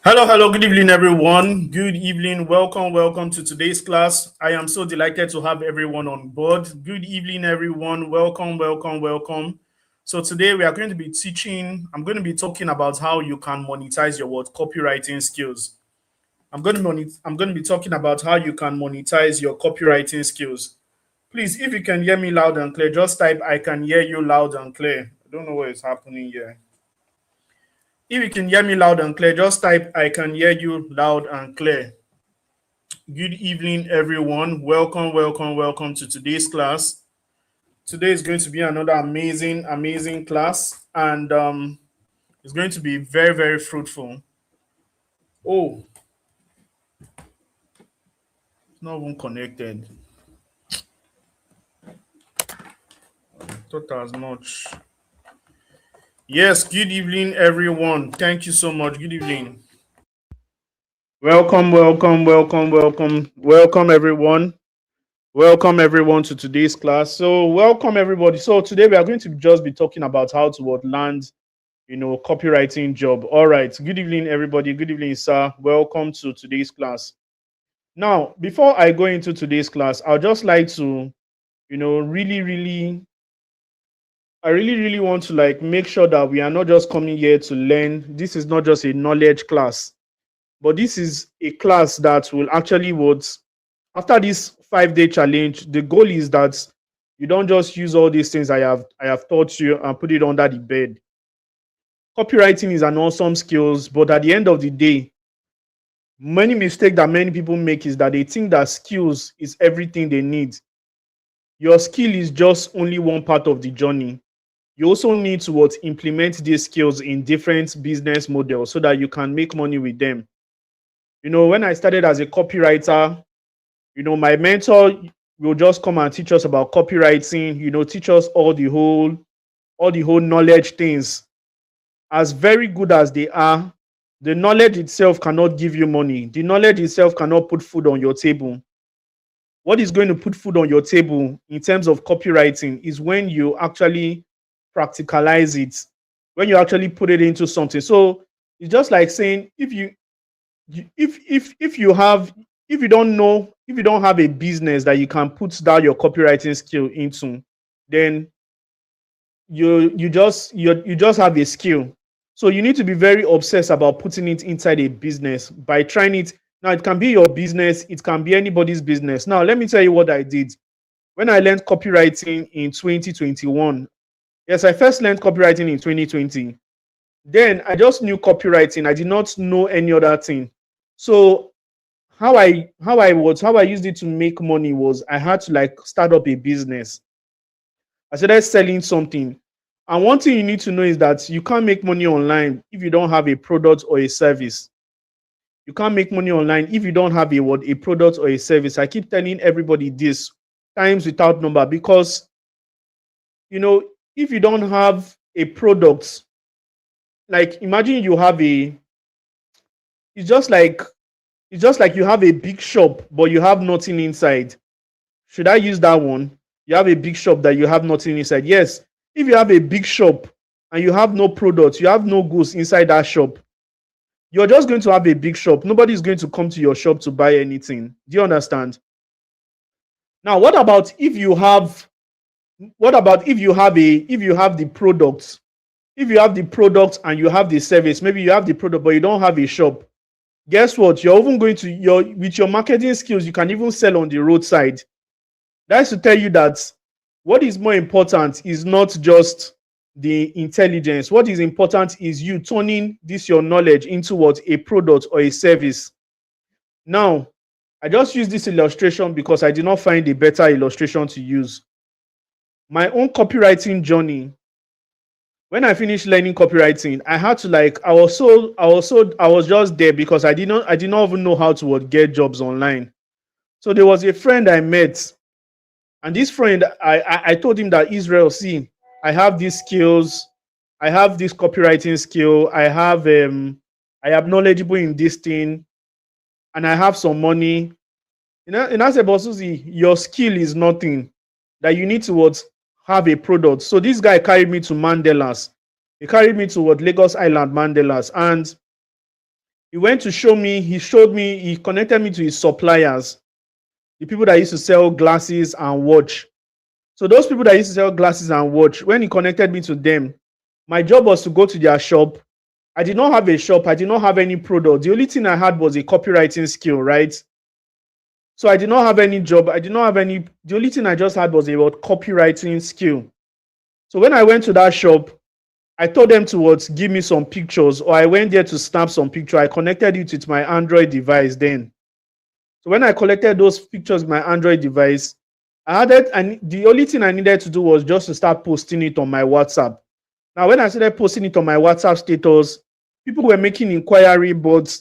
Hello, good evening, everyone. Good evening, welcome to today's class. I am so delighted to have everyone on board. Good evening, everyone. Welcome. So today we are going to be I'm going to be talking about how you can monetize your copywriting skills. I'm going to be talking about how you can monetize your copywriting skills. Please, if you can hear me loud and clear, just type I can hear you loud and clear. I don't know what is happening here. If you can hear me loud and clear, just type I can hear you loud and clear. Good evening, everyone. Welcome to today's class. Today is going to be another amazing class, and it's going to be very fruitful. Oh, it's not even connected. Thought as much. Yes, good evening, everyone. Thank you so much. Good evening. Welcome, everyone. Welcome everyone to today's class. So welcome everybody. So today we are going to just be talking about how to land, copywriting job. All right. Good evening, everybody. Good evening, sir. Welcome to today's class. Now, before I go into today's class, I'd just like to, you know, I really want to make sure that we are not just coming here to learn. This is not just a knowledge class, but this is a class that will actually after this 5 day challenge, the goal is that you don't just use all these things I have taught you and put it under the bed. Copywriting is an awesome skills, but at the end of the day, many mistakes that many people make is that they think that skills is everything they need. Your skill is just only one part of the journey. You also need to implement these skills in different business models so that you can make money with them. When I started as a copywriter, my mentor will just come and teach us about copywriting, teach us all the whole knowledge things. As very good as they are, the knowledge itself cannot give you money. The knowledge itself cannot put food on your table. What is going to put food on your table in terms of copywriting is when you actually practicalize it, when you actually put it into something. So it's just like saying if you have if you don't know if you don't have a business that you can put down your copywriting skill into, then you just have a skill. So you need to be very obsessed about putting it inside a business by trying it. Now it can be your business, it can be anybody's business. Now let me tell you what I did when I learned copywriting in 2021. Yes, I first learned copywriting in 2020. Then I just knew copywriting. I did not know any other thing. So how I used it to make money was I had to start up a business. I started selling something. And one thing you need to know is that you can't make money online if you don't have a product or a service. You can't make money online if you don't have a product or a service. I keep telling everybody this times without number because you know if you don't have a product, like imagine you have a it's just like it's just like you have a big shop but you have nothing inside. Should I use that one? You have a big shop that you have nothing inside. Yes, if you have a big shop and you have no products, you have no goods inside that shop, you're just going to have a big shop. Nobody's going to come to your shop to buy anything. Do you understand? Now, what about if you have the products? If you have the product and you have the service, maybe you have the product but you don't have a shop. Guess what? You're even going to your with your marketing skills, you can even sell on the roadside. That's to tell you that what is more important is not just the intelligence. What is important is you turning this your knowledge into what a product or a service. Now, I just use this illustration because I did not find a better illustration to use. My own copywriting journey. When I finished learning copywriting, I had to I was just there because I did not even know how to get jobs online. So there was a friend I met. And this friend, I told him that Israel, see, I have these skills, I have this copywriting skill, I am knowledgeable in this thing, and I have some money. And I said, but Susie, your skill is nothing. That you need to have a product. So this guy carried me to Mandelas. He carried me to Lagos Island Mandelas, and He went to show me, he showed me, he connected me to his suppliers, the people that used to sell glasses and watch. So those people that used to sell glasses and watch, when he connected me to them, my job was to go to their shop. I did not have a shop. I did not have any product. The only thing I had was a copywriting skill, right? So I did not have any job. I did not have any. The only thing I just had was about copywriting skill. So when I went to that shop, I told them to what, give me some pictures, or I went there to snap some picture. I connected it with my Android device then. So when I collected those pictures with my Android device, I had it, and the only thing I needed to do was just to start posting it on my WhatsApp. Now, when I started posting it on my WhatsApp status, people were making inquiry, but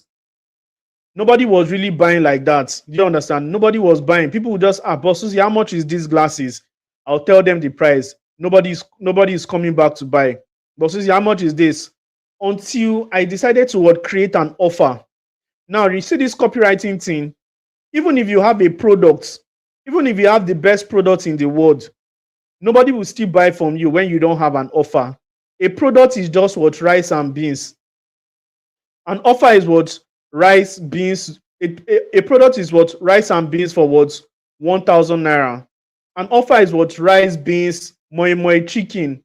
nobody was really buying like that. Do you understand? Nobody was buying. People would just ask, Boss Susie, how much is these glasses? I'll tell them the price. Nobody is coming back to buy. Boss Susie, how much is this? Until I decided to what, create an offer. Now, you see this copywriting thing, even if you have a product, even if you have the best product in the world, nobody will still buy from you when you don't have an offer. A product is just what, rice and beans. An offer is what, rice, beans. A product is what, rice and beans for what, 1,000 naira. An offer is what, rice, beans, moi moi chicken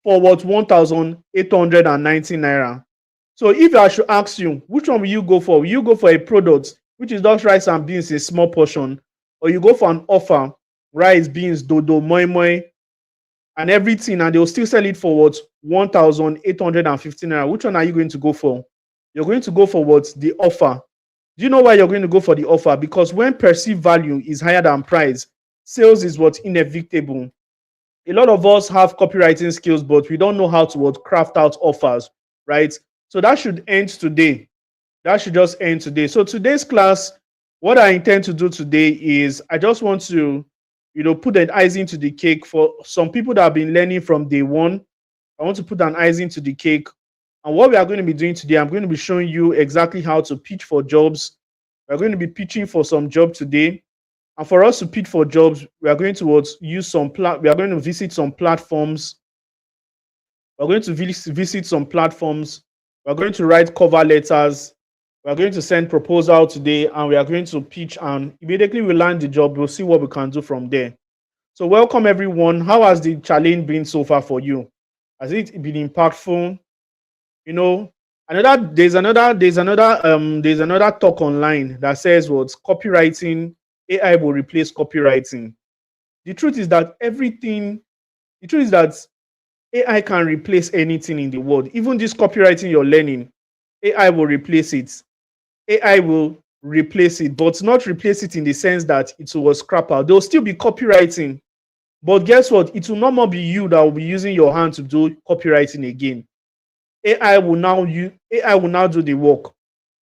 for what, 1,890 naira. So if I should ask you, which one will you go for? Will you go for a product which is just rice and beans, a small portion, or you go for an offer, rice, beans, dodo, moi moi, and everything, and they'll still sell it for what, 1,850 naira? Which one are you going to go for? You're going to go for what, the offer. Do you know why you're going to go for the offer? Because when perceived value is higher than price, sales is what, inevitable. A lot of us have copywriting skills, but we don't know how to what, craft out offers, right? So that should end today. That should just end today. So today's class, what I intend to do today is I just want to, put an icing to the cake for some people that have been learning from day one. I want to put an icing to the cake. And what we are going to be doing today, I'm going to be showing you exactly how to pitch for jobs. We're going to be pitching for some job today. And for us to pitch for jobs, we are going to we are going to visit some platforms. We're going to visit some platforms. We're going to write cover letters. We're going to send proposal today, and we are going to pitch, and immediately we land the job, we'll see what we can do from there. So welcome everyone. How has the challenge been so far for you? Has it been impactful? There's another talk online that says what, copywriting, AI will replace copywriting. The truth is that AI can replace anything in the world. Even this copywriting you're learning, AI will replace it. AI will replace it, but not replace it in the sense that it will scrap out. There'll still be copywriting, but guess what? It will no more be you that will be using your hand to do copywriting again. AI will now do the work,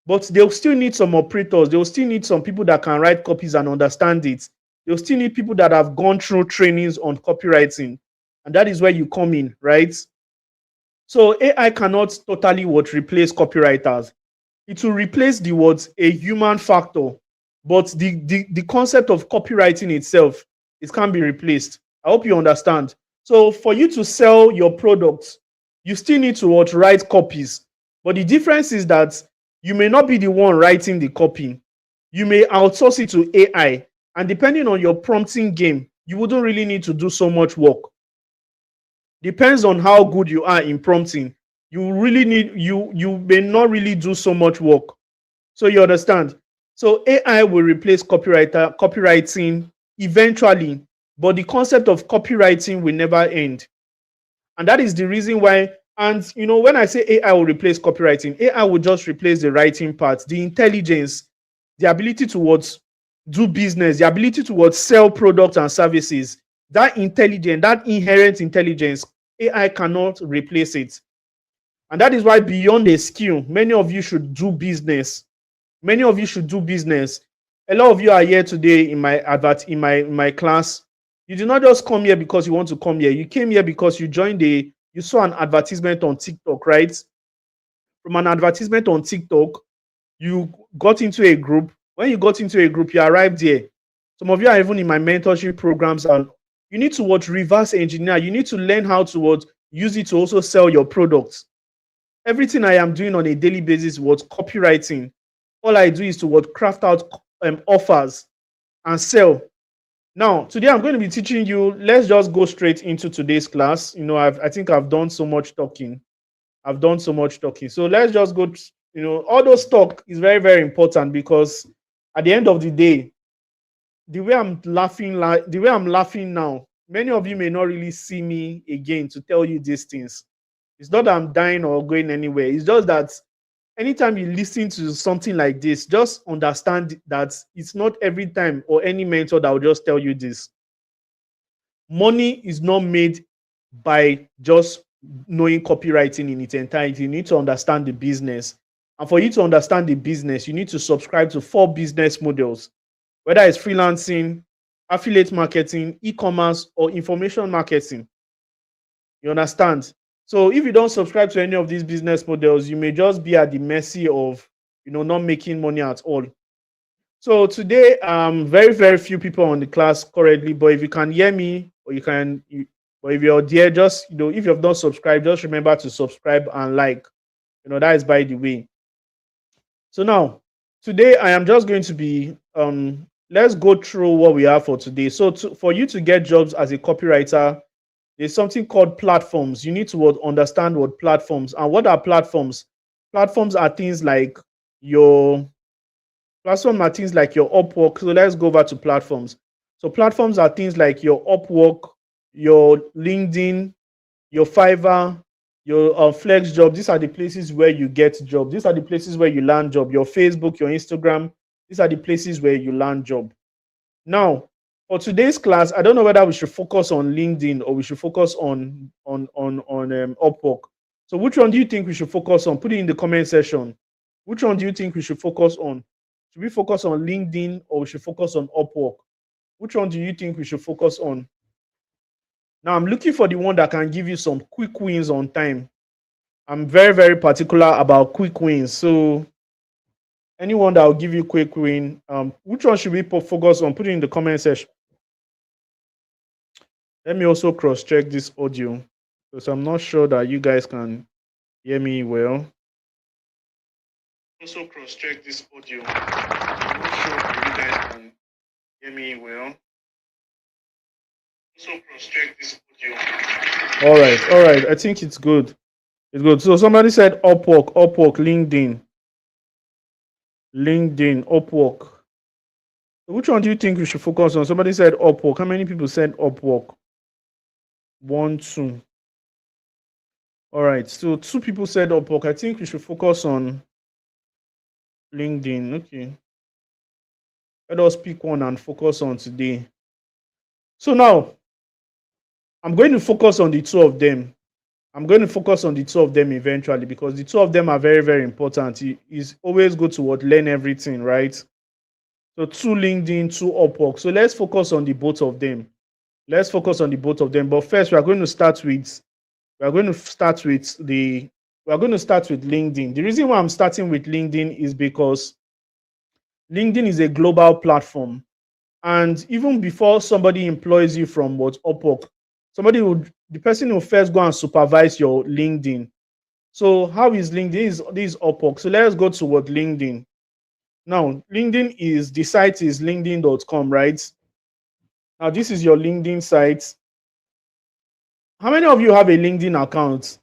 but they'll still need some operators. They'll still need some people that can write copies and understand it. They'll still need people that have gone through trainings on copywriting, and that is where you come in, right? So AI cannot totally replace copywriters. It will replace the words, a human factor, but the concept of copywriting itself, it can't be replaced. I hope you understand. So for you to sell your products, you still need to write copies. But the difference is that you may not be the one writing the copy. You may outsource it to AI. And depending on your prompting game, you wouldn't really need to do so much work. Depends on how good you are in prompting. You may not really do so much work. So you understand? So AI will replace copywriting eventually, but the concept of copywriting will never end. And that is the reason why, and when I say AI will replace copywriting, AI will just replace the writing part, the intelligence, the ability to do business, the ability to sell products and services. That intelligence, that inherent intelligence, AI cannot replace it. And that is why beyond a skill, many of you should do business. Many of you should do business. A lot of you are here today in my class. You did not just come here because you want to come here. You came here because you saw an advertisement on TikTok, right? From an advertisement on TikTok, you got into a group. When you got into a group, you arrived here. Some of you are even in my mentorship programs, and you need to reverse engineer. You need to learn how to use it to also sell your products. Everything I am doing on a daily basis was copywriting. All I do is to what craft out offers and sell. Now, today I'm going to be teaching you. Let's just go straight into today's class. I think I've done so much talking. I've done so much talking. So let's just go. All those talk is very, very important because at the end of the day, the way I'm laughing, the way I'm laughing now, many of you may not really see me again to tell you these things. It's not that I'm dying or going anywhere. It's just that anytime you listen to something like this, just understand that it's not every time or any mentor that will just tell you this. Money is not made by just knowing copywriting in its entirety. You need to understand the business. And for you to understand the business, you need to subscribe to 4 business models, whether it's freelancing, affiliate marketing, e-commerce, or information marketing. You understand? So if you don't subscribe to any of these business models, you may just be at the mercy of, not making money at all. So today, very, very few people on the class currently, but if you can hear me or but if you're there, just, if you have not subscribed, just remember to subscribe and like, that is by the way. So now, today I am just going to be, let's go through what we have for today. So for you to get jobs as a copywriter, there's something called platforms. You need to understand what platforms and what are platforms. Platforms are things like your Upwork. So let's go over to platforms. So platforms are things like your Upwork, your LinkedIn, your Fiverr, your Flex Job. These are the places where you get job. These are the places where you land job. Your Facebook, your Instagram. These are the places where you land job. Now, for today's class, I don't know whether we should focus on LinkedIn or we should focus on Upwork. So which one do you think we should focus on? Put it in the comment section. Which one do you think we should focus on? Should we focus on LinkedIn or we should focus on Upwork? Which one do you think we should focus on? Now, I'm looking for the one that can give you some quick wins on time. I'm very, very particular about quick wins. So anyone that will give you quick win, which one should we focus on? Put it in the comment section. Let me also cross-check this audio because I'm not sure that you guys can hear me well. Also cross-check this audio. I'm not sure that you guys can hear me well. Also cross-check this audio. All right. I think it's good. It's good. So somebody said Upwork, LinkedIn, Upwork. So which one do you think we should focus on? Somebody said Upwork. How many people said Upwork? 1, 2. All right. So 2 people said Upwork. I think we should focus on LinkedIn. Okay. Let us pick one and focus on today. So now, I'm going to focus on the 2 of them. I'm going to focus on the 2 of them eventually because the 2 of them are very, very important. It's always good to learn everything, right? So 2 LinkedIn, 2 Upwork. So let's focus on the both of them. But first, we are going to start with LinkedIn. The reason why I'm starting with LinkedIn is because LinkedIn is a global platform. And even before somebody employs you from Upwork, the person will first go and supervise your LinkedIn. So how is LinkedIn? This is Upwork. So let's go to LinkedIn. Now, the site is linkedin.com, right? Now, this is your LinkedIn site. How many of you have a LinkedIn account?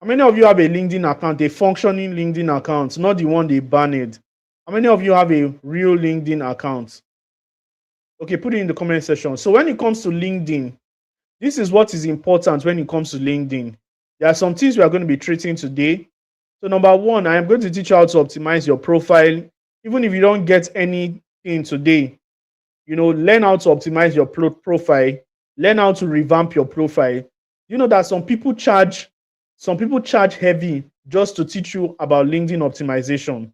How many of you have a LinkedIn account, a functioning LinkedIn account, not the one they banned? How many of you have a real LinkedIn account? Okay, put it in the comment section. So when it comes to LinkedIn, this is what is important when it comes to LinkedIn. There are some things we are going to be treating today. So number 1, I am going to teach you how to optimize your profile. Even if you don't get anything today, learn how to optimize your profile. Learn how to revamp your profile. You know that some people charge heavy just to teach you about LinkedIn optimization.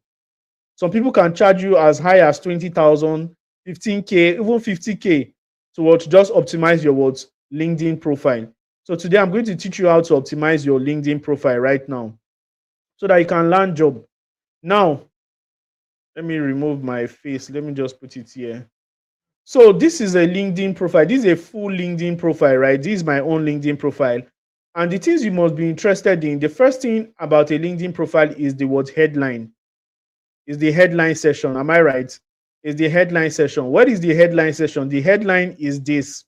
Some people can charge you as high as 20,000, 15K, even 50K to just optimize your LinkedIn profile. So today I'm going to teach you how to optimize your LinkedIn profile right now so that you can land job. Now, let me remove my face. Let me just put it here. So this is a LinkedIn profile. This is a full LinkedIn profile, right? This is my own LinkedIn profile. And the things you must be interested in, the first thing about a LinkedIn profile is the word headline, is the headline session. Am I right? Is the headline session. What is the headline session? The headline is this.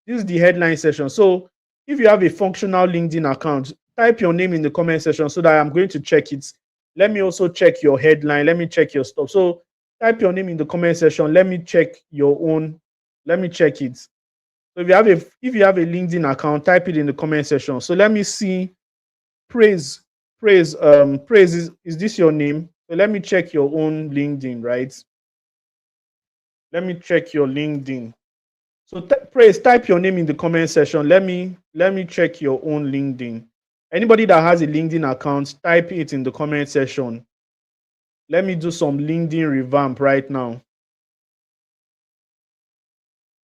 This is the headline session. So if you have a functional LinkedIn account, type your name in the comment section so that I'm going to check it. Let me also check your headline. Let me check your stuff. So type your name in the comment section. Let me check your own. Let me check it. So if you have a LinkedIn account, type it in the comment section. So let me see. Praise, praise is this your name? So let me check your own LinkedIn, right? Let me check your LinkedIn. So praise, type your name in the comment section. Let me check your own LinkedIn. Anybody that has a LinkedIn account, type it in the comment section. Let me do some LinkedIn revamp right now.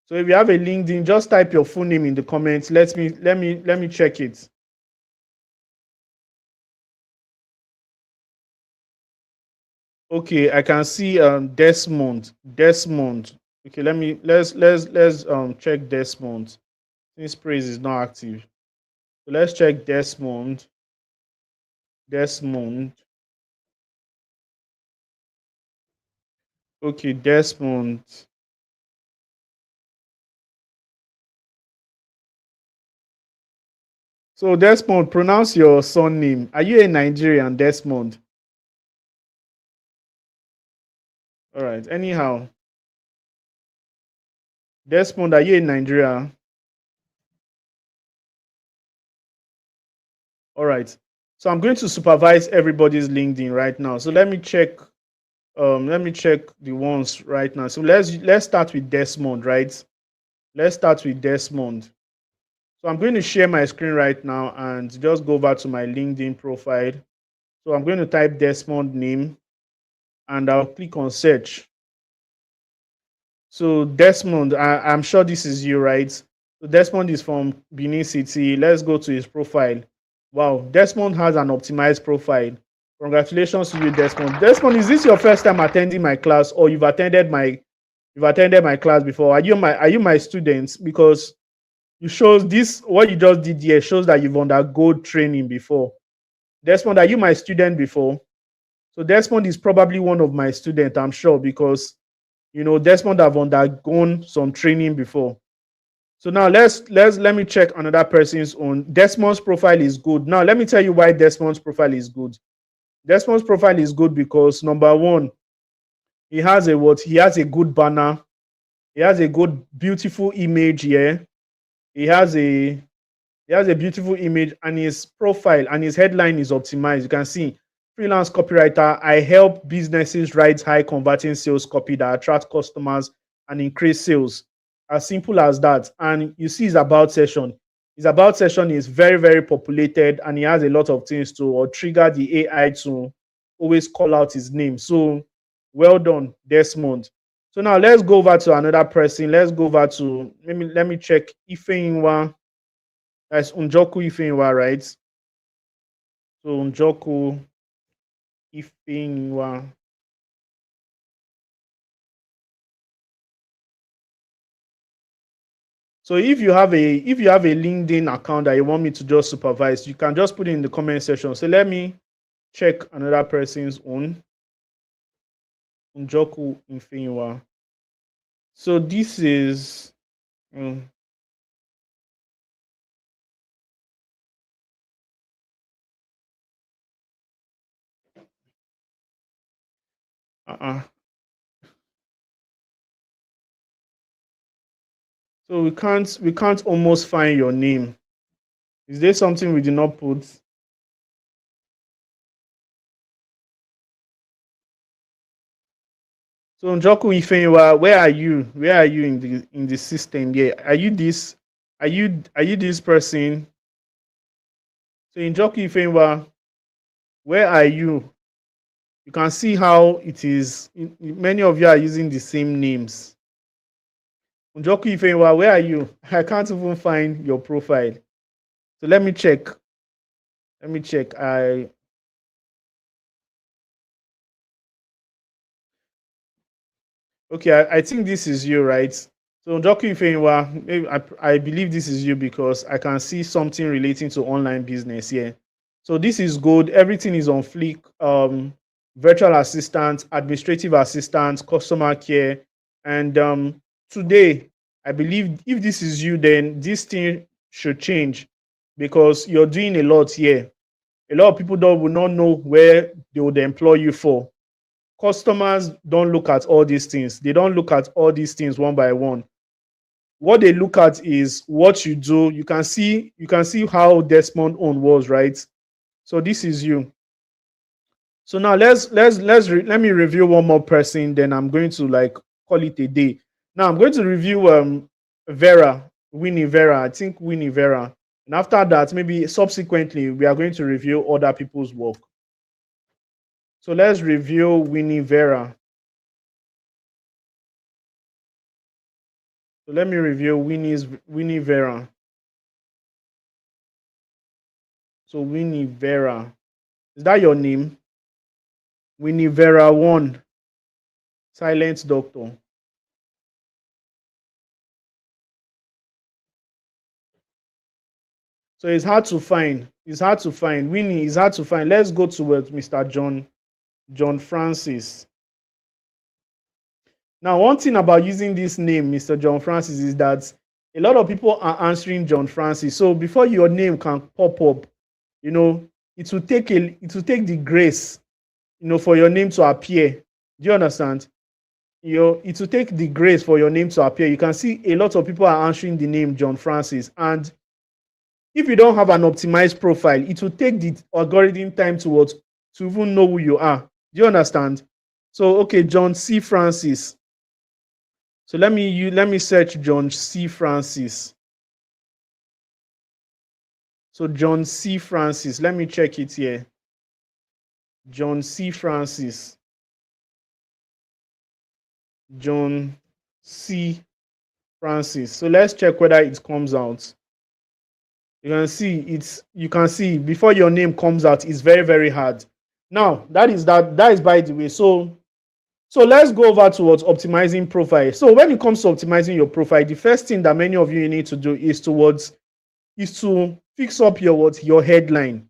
So if you have a LinkedIn, just type your full name in the comments. Let me check it. Okay, I can see Desmond. Desmond. Okay, let's check Desmond. Since praise is not active. So let's check Desmond. Desmond. Okay, Desmond. So Desmond, pronounce your surname. Are you a Nigerian, Desmond? All right. Anyhow, Desmond, are you in Nigeria? All right. So I'm going to supervise everybody's LinkedIn right now. So let me check. Let me check the ones right now. So let's start with Desmond, right? Let's start with Desmond. So I'm going to share my screen right now and just go over to my LinkedIn profile. So I'm going to type Desmond name and I'll click on search. So Desmond, I'm sure this is you, right? So Desmond is from Benin City. Let's go to his profile. Wow, Desmond has an optimized profile. Congratulations to you, Desmond. Desmond, is this your first time attending my class, or you've attended my class before? Are you my students? Because you shows this what you just did here shows that you've undergone training before. Desmond, are you my student before? So Desmond is probably one of my students, I'm sure, because Desmond have undergone some training before. So now let me check another person's own. Desmond's profile is good. Now let me tell you why Desmond's profile is good. Desmond's profile is good because number one, he has a what? He has a good banner. He has a good, beautiful image here. He has a He has a beautiful image and his profile and his headline is optimized. You can see freelance copywriter. I help businesses write high converting sales copy that attract customers and increase sales. As simple as that. And you see his about session. His about session is very, very populated and he has a lot of things to or trigger the AI to always call out his name. So well done, Desmond. So now let's go over to another person. Let's go over to let me check Ifeinwa. That's Unjoku Ifeinwa, right? So Unjoku Ifeinwa. So if you have a LinkedIn account that you want me to just supervise, you can just put it in the comment section. So let me check another person's own. Unjoku Ifeinwa. So this is um, uh-uh. So we can't almost find your name. Is there something we did not put? So Njoku Ifeinwa, where are you? Where are you in the system here? Are you this? Are you this person? So Njoku Ifeinwa, where are you? You can see how it is. Many of you are using the same names. Njoku Ifeinwa, where are you? I can't even find your profile. So let me check. Let me check. Okay. I think this is you, right? So Njoku Ifeanyiwa, I believe this is you because I can see something relating to online business here. So this is good. Everything is on fleek. Virtual assistant, administrative assistant, customer care, and today I believe if this is you, then this thing should change because you're doing a lot here. A lot of people don't will not know where they would employ you for. Customers don't look at all these things. They don't look at all these things one by one. What they look at is what you do. You can see how Desmond own was, right? So this is you. So now let me review one more person. Then I'm going to like call it a day. Now I'm going to review Vera, Winnie Vera. I think Winnie Vera, and after that, maybe subsequently we are going to review other people's work. So let's review Winnie Vera. So let me review Winnie Vera. So Winnie Vera, is that your name? Winnie Vera 1, silent doctor. So it's hard to find. It's hard to find. Winnie is hard to find. Let's go to Mr. John Francis. Now, one thing about using this name, Mr. John Francis, is that a lot of people are answering John Francis. So before your name can pop up, it will take the grace, for your name to appear. Do you understand? It will take the grace for your name to appear. You can see a lot of people are answering the name John Francis, and if you don't have an optimized profile, it will take the algorithm time to even know who you are. Do you understand? So okay, John C. Francis. So let me search John C. Francis. So John C. Francis, let me check it here. John C. Francis. John C. Francis. So let's check whether it comes out. You can see before your name comes out, it's very, very hard. Now, that is by the way. So let's go over towards optimizing profile. So when it comes to optimizing your profile, the first thing that many of you need to do is to fix up your headline.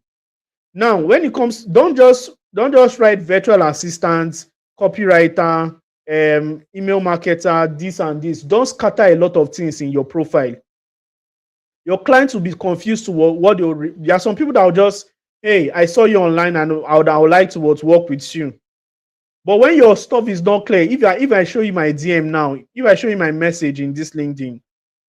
Now, when it comes, don't just write virtual assistant, copywriter, email marketer, this and this. Don't scatter a lot of things in your profile. Your clients will be confused to what there are some people that will just, hey, I saw you online and I would like to work with you. But when your stuff is not clear, if I show you my DM now, if I show you my message in this LinkedIn,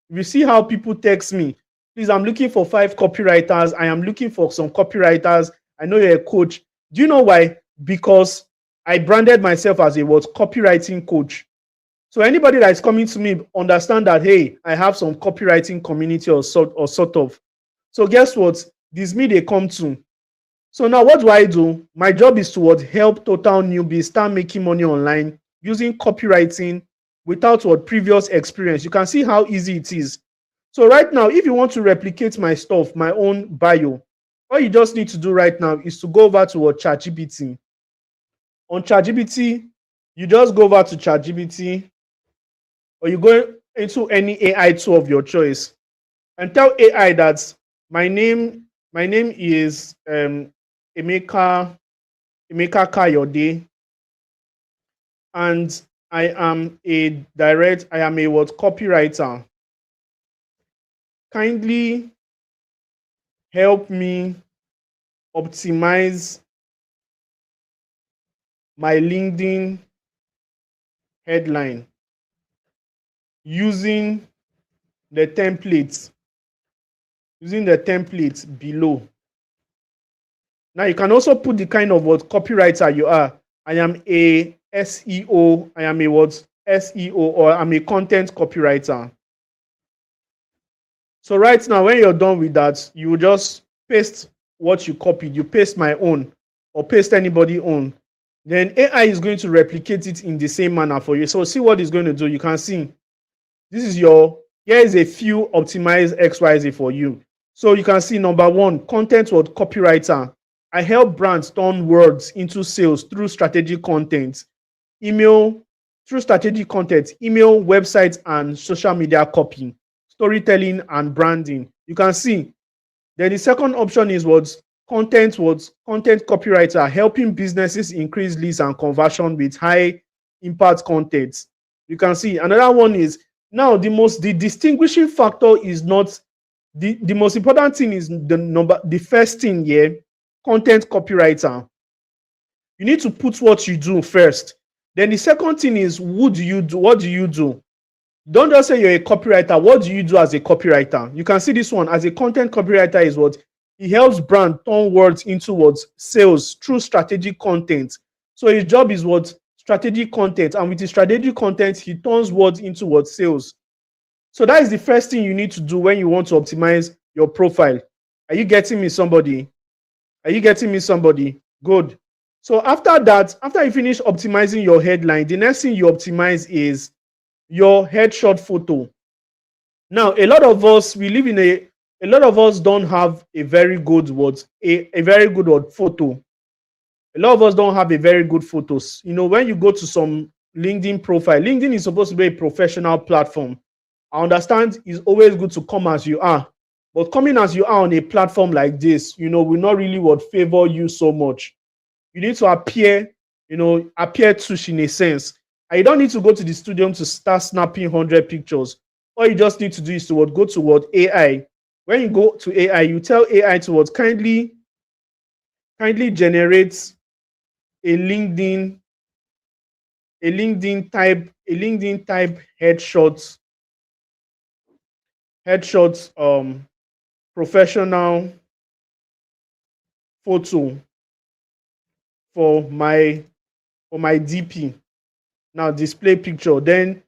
if you see how people text me, please, I'm looking for 5 copywriters. I am looking for some copywriters. I know you're a coach. Do you know why? Because I branded myself as a copywriting coach. So anybody that is coming to me understand that, hey, I have some copywriting community or sort of. So guess what? This me they come to. So now what do? My job is to help total newbies start making money online using copywriting without previous experience. You can see how easy it is. So right now, if you want to replicate my stuff, my own bio, all you just need to do right now is to go over to ChatGPT. On ChatGPT, you just go over to ChatGPT, or you go into any AI tool of your choice and tell AI that my name is Emeka Kayode, and I am a copywriter. Kindly help me optimize my LinkedIn headline using the templates below. Now you can also put the kind of copywriter you are. I am a SEO. I am a SEO, or I'm a content copywriter. So right now, when you're done with that, you will just paste what you copied. You paste my own or paste anybody own. Then AI is going to replicate it in the same manner for you. So see what it's going to do. You can see this is here is a few optimized XYZ for you. So you can see number 1, content copywriter. I help brands turn words into sales through strategic content, email through strategic content, email, websites, and social media copy, storytelling, and branding. You can see. Then the second option is content copywriter, helping businesses increase leads and conversion with high impact content. You can see another one is now the distinguishing factor is not the most important thing is the first thing here, content copywriter. You need to put what you do first. Then the second thing is what do you do? Don't just say you're a copywriter. What do you do as a copywriter? You can see this one as a content copywriter is what he helps brand turn words into what sales through strategic content. So his job is what strategic content, and with his strategic content, he turns words into what sales. So that is the first thing you need to do when you want to optimize your profile. Are you getting me, somebody? Are you getting me, somebody? Good. So after that, after you finish optimizing your headline, the next thing you optimize is your headshot photo. Now, a lot of us don't have a very good photo. A lot of us don't have a very good photos. You know, when you go to some LinkedIn profile, LinkedIn is supposed to be a professional platform. I understand it's always good to come as you are, but coming as you are on a platform like this, you know, will not really favor you so much. You need to appear tush in a sense. And you don't need to go to the studio to start snapping 100 pictures. All you just need to do is to go to AI. When you go to AI, you tell AI to kindly generate a LinkedIn type headshots professional photo for my DP. Now display picture. Then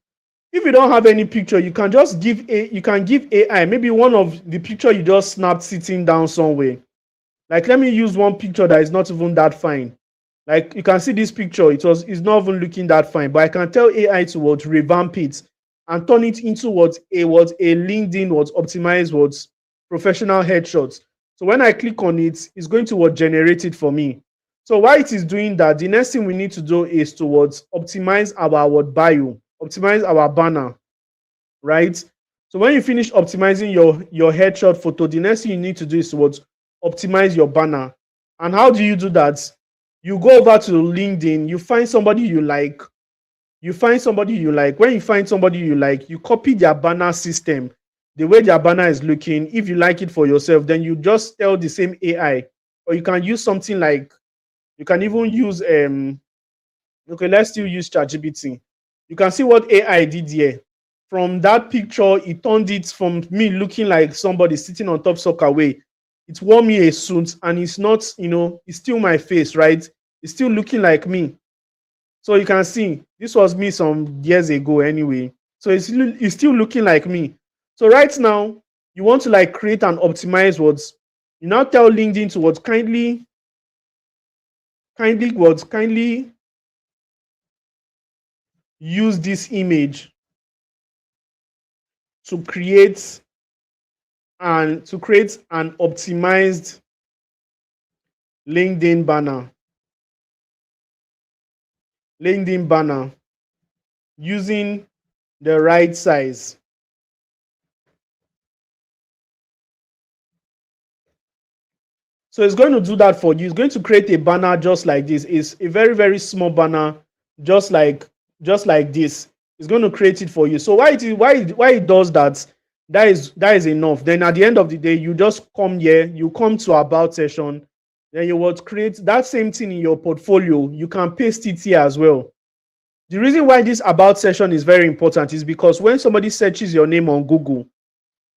if you don't have any picture, you can just give AI maybe one of the picture you just snapped sitting down somewhere. Like, let me use one picture that is not even that fine. Like, you can see this picture, it's not even looking that fine, but I can tell AI to revamp it and turn it into a LinkedIn optimized professional headshots. So when I click on it, it's going to generate it for me. So while it is doing that, the next thing we need to do is to optimize our bio, optimize our banner, right? So when you finish optimizing your headshot photo, the next thing you need to do is to optimize your banner. And how do you do that? You go over to LinkedIn, you find somebody you like. When you find somebody you like, you copy their banner system, the way their banner is looking. If you like it for yourself, then you just tell the same AI, or you can use something like, you can even use okay, let's still use ChatGPT. You can see what AI did here. From that picture, it turned it from me looking like somebody sitting on top soccer way. It wore me a suit, and it's not, it's still my face, right? It's still looking like me. So you can see this was me some years ago anyway. So it's still looking like me. So right now, you want to create and optimize you now tell LinkedIn to kindly use this image to create an optimized LinkedIn banner using the right size. So it's going to do that for you. It's going to create a banner just like this. It's a very, very small banner, just like this. It's going to create it for you. So why it does that? That is enough. Then at the end of the day, you just come here, you come to about session, then you would create that same thing in your portfolio. You can paste it here as well. The reason why this about session is very important is because when somebody searches your name on Google,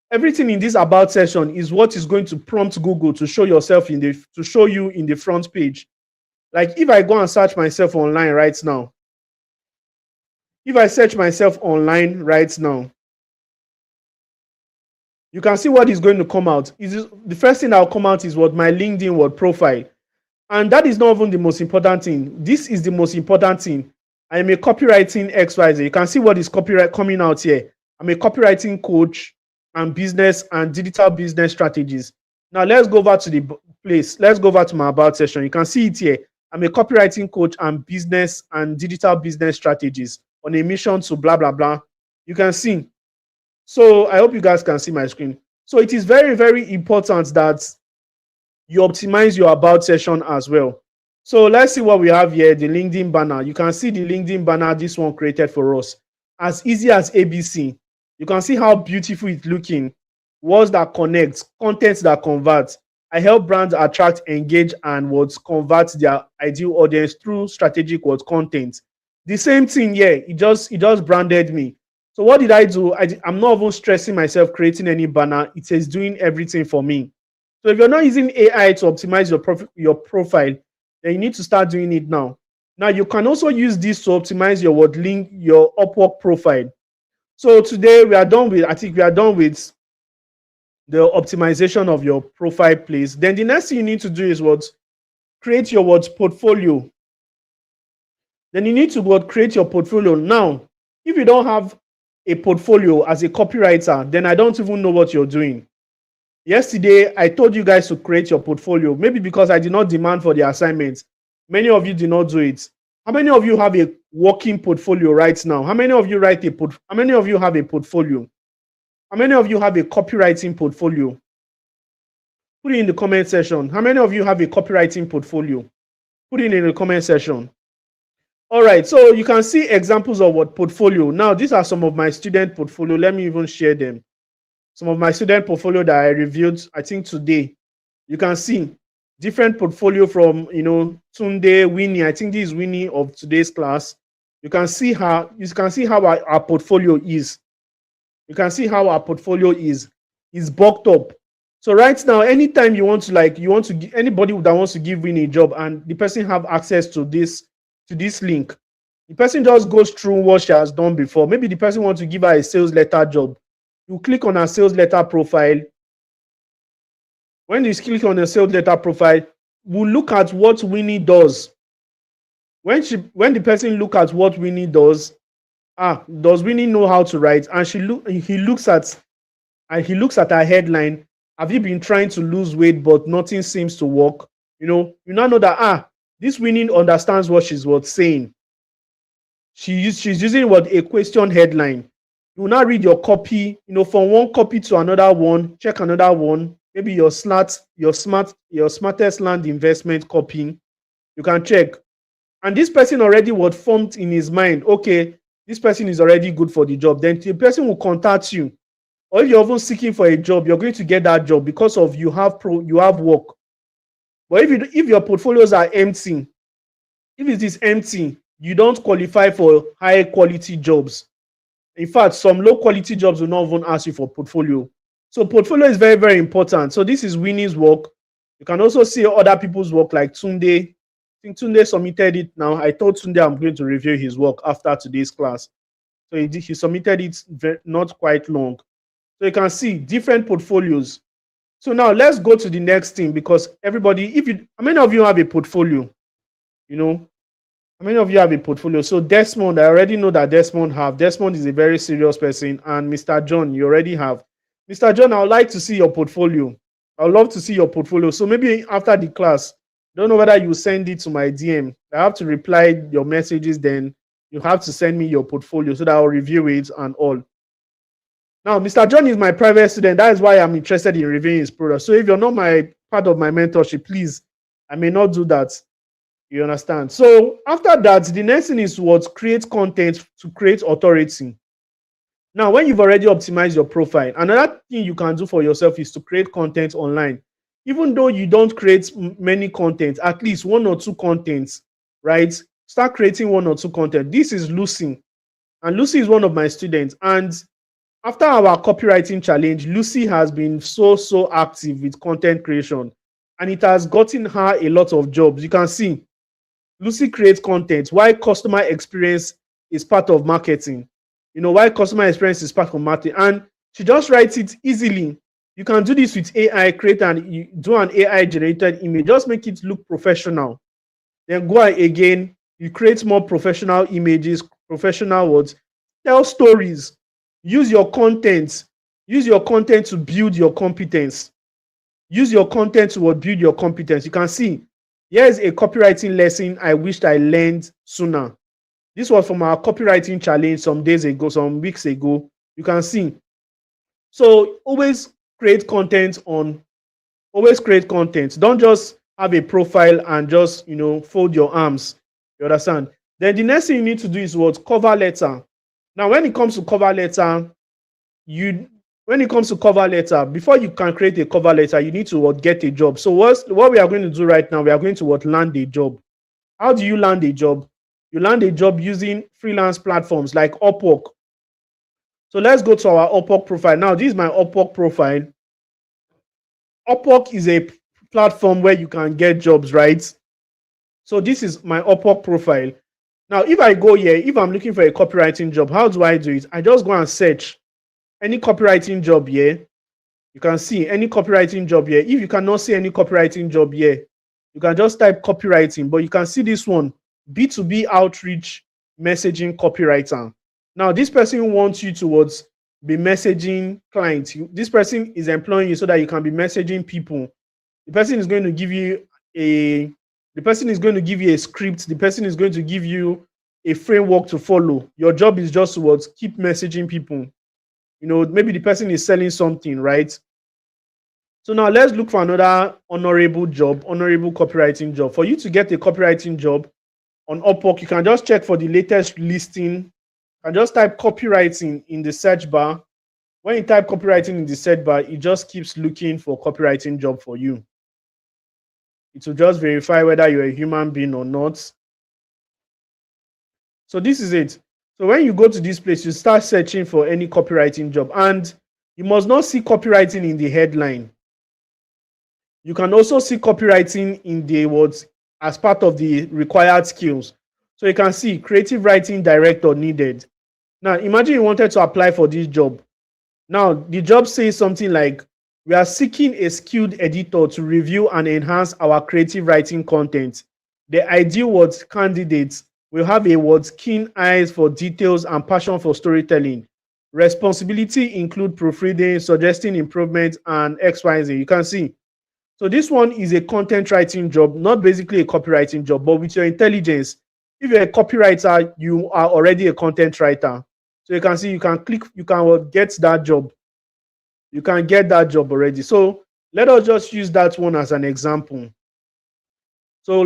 everything in this about session is what is going to prompt Google to show you in the front page. Like if I go and search myself online right now, you can see what is going to come out. The first thing that will come out is my LinkedIn profile. And that is not even the most important thing. This is the most important thing. I am a copywriting XYZ. You can see what is copyright coming out here. I'm a copywriting coach and business and digital business strategies. Now let's go over to the place. Let's go over to my about session. You can see it here. I'm a copywriting coach and business and digital business strategies on a mission to blah blah blah. You can see. So I hope you guys can see my screen. So it is very, very important that you optimize your about session as well. So let's see what we have here, the LinkedIn banner. You can see the LinkedIn banner, this one created for us. As easy as ABC. You can see how beautiful it's looking. Words that connect, content that converts. I help brands attract, engage, and what convert their ideal audience through strategic what content. The same thing here. It just branded me. So what did I do? I'm not even stressing myself creating any banner. It is doing everything for me. So if you're not using AI to optimize your profile, then you need to start doing it now. Now you can also use this to optimize your what link, your Upwork profile. So today we are done with, I think we are done with the optimization of your profile place. Then the next thing you need to do is what? Create your what portfolio. Then you need to what? Create your portfolio. Now, if you don't have a portfolio as a copywriter, then I don't even know what you're doing. Yesterday, I told you guys to create your portfolio. Maybe because I did not demand for the assignments. Many of you did not do it. How many of you have a working portfolio right now? How many of you how many of you have a portfolio? How many of you have a copywriting portfolio? Put it in the comment section. How many of you have a copywriting portfolio? Put it in the comment section. All right, so you can see examples of what portfolio. Now, these are some of my student portfolio. Let me even share them. Some of my student portfolio that I reviewed, I think today. You can see different portfolio from, Tunde, Winnie. I think this is Winnie of today's class. You can see how our portfolio is. You can see how our portfolio is bulked up. So right now, anytime you want to give anybody that wants to give Winnie a job and the person have access to this link, the person just goes through what she has done before. Maybe the person wants to give her a sales letter job. You click on her sales letter profile. When you click on the sales letter profile, we'll look at what Winnie does. When the person look at what Winnie does, does Winnie know how to write? And he looks at her headline. Have you been trying to lose weight but nothing seems to work? You now know that this Winnie understands what she's saying. She's using a question headline. You will now read your copy, from one copy to another one, check another one, maybe your smartest land investment copy. You can check. And this person already formed in his mind, okay, this person is already good for the job. Then the person will contact you. Or if you're even seeking for a job, you're going to get that job because of you have work. But if your portfolios are empty, if it is empty, you don't qualify for high quality jobs. In fact, some low quality jobs will not even ask you for portfolio. So portfolio is very, very important. So this is Winnie's work. You can also see other people's work like Tunde. I think Tunde submitted it now. I told Tunde I'm going to review his work after today's class. So he submitted it not quite long. So you can see different portfolios. So now let's go to the next thing, because everybody, how many of you have a portfolio? How many of you have a portfolio? So Desmond, I already know that Desmond is a very serious person. And Mr. John, you already have. Mr. John, I would like to see your portfolio. I would love to see your portfolio. So maybe after the class, don't know whether you send it to my DM. I have to reply your messages, then you have to send me your portfolio so that I'll review it and all. Now, Mr. John is my private student. That is why I'm interested in reviewing his product. So if you're not part of my mentorship, please, I may not do that. You understand? So after that, the next thing is to create content to create authority. Now, when you've already optimized your profile, another thing you can do for yourself is to create content online. Even though you don't create many content, at least one or two contents, right? Start creating one or two content. This is Lucy. And Lucy is one of my students. And after our copywriting challenge, Lucy has been so active with content creation. And it has gotten her a lot of jobs. You can see Lucy creates content. Why customer experience is part of marketing. Why customer experience is part of marketing. And she just writes it easily. You can do this with AI, do an AI generated image. Just make it look professional. Then go again. You create more professional images, professional words. Tell stories. Use your content. Use your content to build your competence. Use your content to build your competence. You can see, here's a copywriting lesson I wished I learned sooner. This was from our copywriting challenge some days ago, some weeks ago. You can see. So always create content. Don't just have a profile and just fold your arms. You understand? Then the next thing you need to do is what? Cover letter. Now, when it comes to cover letter, before you can create a cover letter, you need to get a job. So what we are going to do right now, we are going to land a job. How do you land a job? You land a job using freelance platforms like Upwork. So let's go to our Upwork profile. Now, this is my Upwork profile. Upwork is a platform where you can get jobs, right? So this is my Upwork profile. Now, if I go here, if I'm looking for a copywriting job, how do I do it? I just go and search any copywriting job here. You can see any copywriting job here. If you cannot see any copywriting job here, you can just type copywriting, but you can see this one, B2B outreach messaging copywriter. Now, this person wants you towards be messaging clients. This person is employing you so that you can be messaging people. The person is going to give you a script. The person is going to give you a framework to follow. Your job is just towards keep messaging people. Maybe the person is selling something, right? So now let's look for another honorable copywriting job. For you to get a copywriting job on Upwork, you can just check for the latest listing and just type copywriting in the search bar. When you type copywriting in the search bar, it just keeps looking for copywriting job for you. It will just verify whether you're a human being or not. So this is it. So when you go to this place, you start searching for any copywriting job, and you must not see copywriting in the headline. You can also see copywriting in the words as part of the required skills. So you can see creative writing director needed. Now, imagine you wanted to apply for this job. Now, the job says something like, we are seeking a skilled editor to review and enhance our creative writing content. The ideal candidates will have keen eyes for details and passion for storytelling. Responsibility include proofreading, suggesting improvements, and XYZ. You can see. So this one is a content writing job, not basically a copywriting job, but with your intelligence. If you're a copywriter, you are already a content writer. So you can see, you can get that job. You can get that job already. So let us just use that one as an example. Since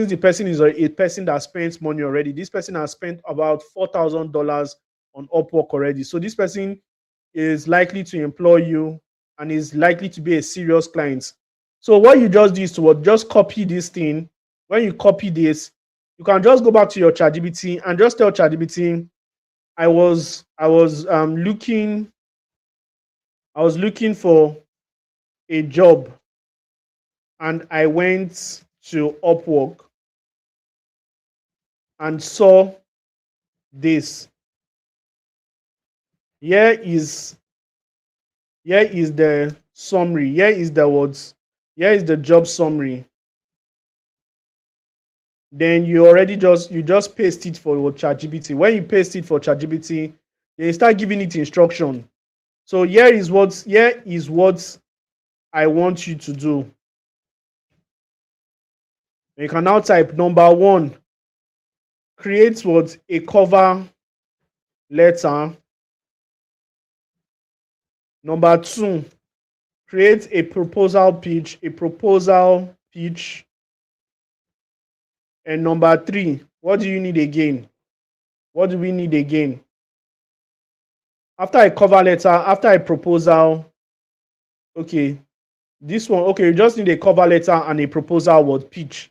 the person is a person that spends money already. This person has spent about $4,000 on Upwork already. So this person is likely to employ you and is likely to be a serious client. So what you just do is to just copy this thing. When you copy this, you can just go back to your ChatGPT and just tell ChatGPT, I was looking for a job and I went to Upwork and saw this. Here is the summary. Here is the job summary. Then you just paste it for your ChatGPT. When you paste it for ChatGPT, you start giving it instruction. So here is what I want you to do. You can now type number 1, create a cover letter. Number 2, create a proposal pitch. And number 3, what do you need again? What do we need again? After a cover letter, after a proposal, okay, this one, okay, you just need a cover letter and a proposal pitch.